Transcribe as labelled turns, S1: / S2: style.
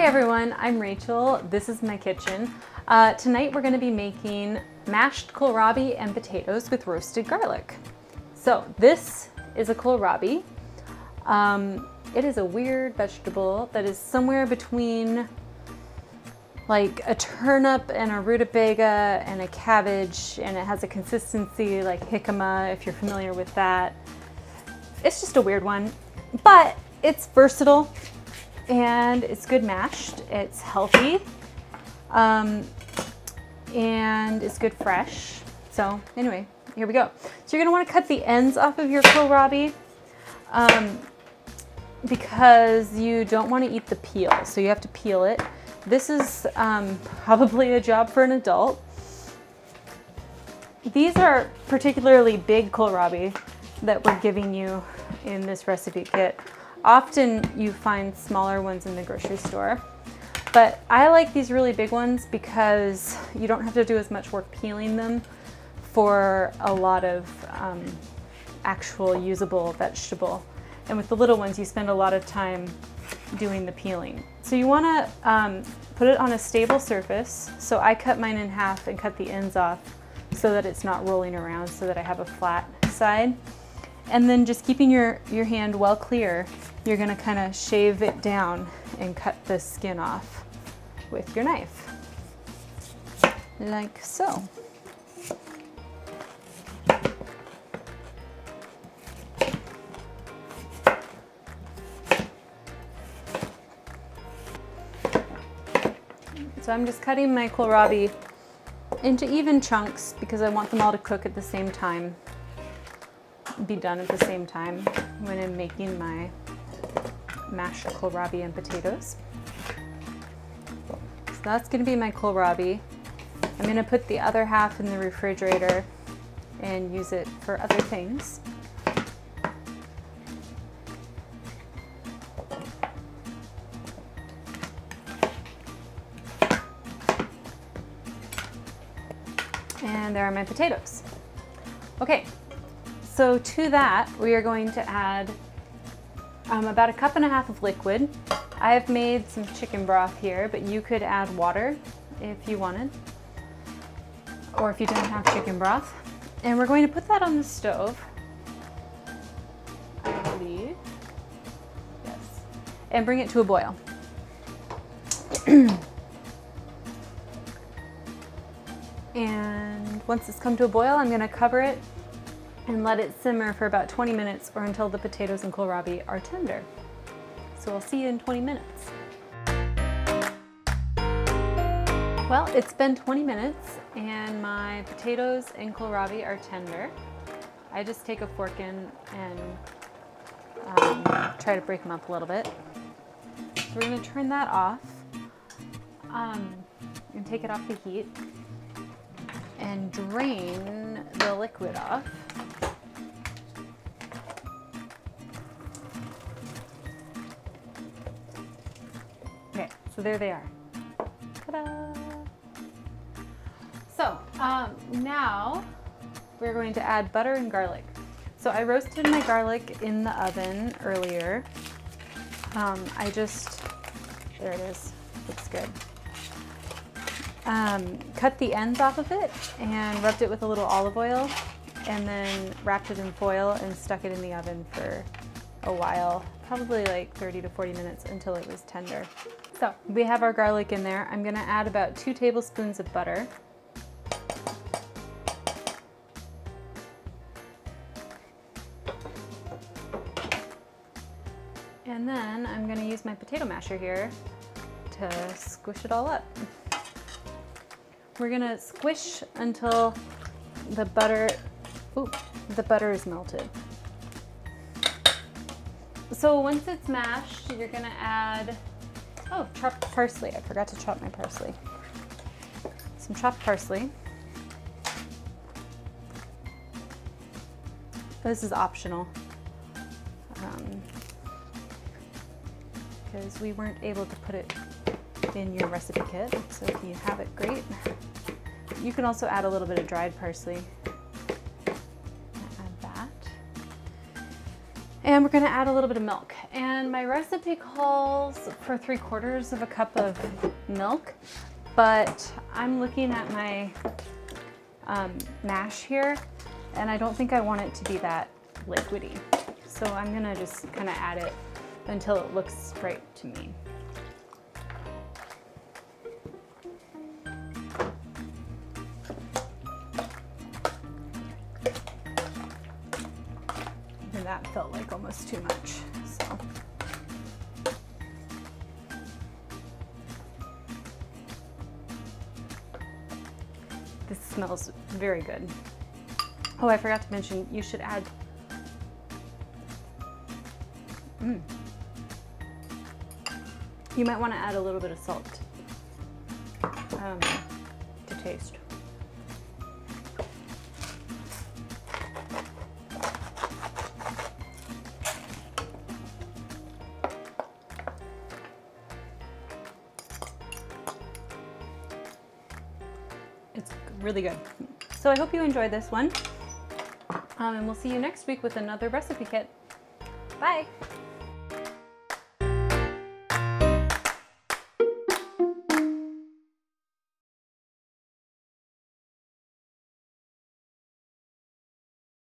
S1: everyone, I'm Rachel. This is my kitchen. Tonight we're going to be making mashed kohlrabi and potatoes with roasted garlic. So this is a kohlrabi. It is a weird vegetable that is somewhere between like a turnip and a rutabaga and a cabbage, and it has a consistency like jicama, if you're familiar with that. It's just a weird one, but it's versatile and it's good mashed. It's healthy and it's good fresh. So anyway, here we go. So you're gonna want to cut the ends off of your kohlrabi because you don't want to eat the peel. So you have to peel it. This is probably a job for an adult. These are particularly big kohlrabi that we're giving you in this recipe kit. Often you find smaller ones in the grocery store, but I like these really big ones because you don't have to do as much work peeling them for a lot of actual usable vegetable. And with the little ones, you spend a lot of time doing the peeling. So you want to put it on a stable surface. So I cut mine in half and cut the ends off so that it's not rolling around, so that I have a flat side. And then just keeping your hand well clear, you're going to kind of shave it down and cut the skin off with your knife, like so. So I'm just cutting my kohlrabi into even chunks because I want them all to cook at the same time, be done at the same time when I'm making my mashed kohlrabi and potatoes. So that's going to be my kohlrabi. I'm going to put the other half in the refrigerator and use it for other things. And there are my potatoes. Okay, so to that we are going to add about 1.5 cups of liquid. I've made some chicken broth here, but you could add water if you wanted, or if you didn't have chicken broth. And we're going to put that on the stove, I believe. Yes. And bring it to a boil. And once it's come to a boil, I'm going to cover it and let it simmer for about 20 minutes or until the potatoes and kohlrabi are tender. So I'll see you in 20 minutes. Well, it's been 20 minutes and my potatoes and kohlrabi are tender. I just take a fork in and try to break them up a little bit. So we're going to turn that off and take it off the heat and drain the liquid off. Okay, so there they are. Ta-da! So now we're going to add butter and garlic. So I roasted my garlic in the oven earlier. There it is, looks good. Cut the ends off of it and rubbed it with a little olive oil, and then wrapped it in foil and stuck it in the oven for a while, probably like 30 to 40 minutes until it was tender. So we have our garlic in there. I'm gonna add about 2 tablespoons of butter. And then I'm gonna use my potato masher here to squish it all up. We're gonna squish until the butter is melted. So once it's mashed, you're gonna add, chopped parsley. I forgot to chop my parsley. Some chopped parsley. This is optional because we weren't able to put it in your recipe kit, so if you have it, great. You can also add a little bit of dried parsley. Add that. And we're gonna add a little bit of milk. And my recipe calls for 3/4 of a cup of milk, but I'm looking at my mash here, and I don't think I want it to be that liquidy. So I'm gonna just kind of add it until it looks right to me. And that felt like almost too much, so. This smells very good. Oh, I forgot to mention, you should add you might want to add a little bit of salt to taste. It's really good. So I hope you enjoyed this one. And we'll see you next week with another recipe kit. Bye.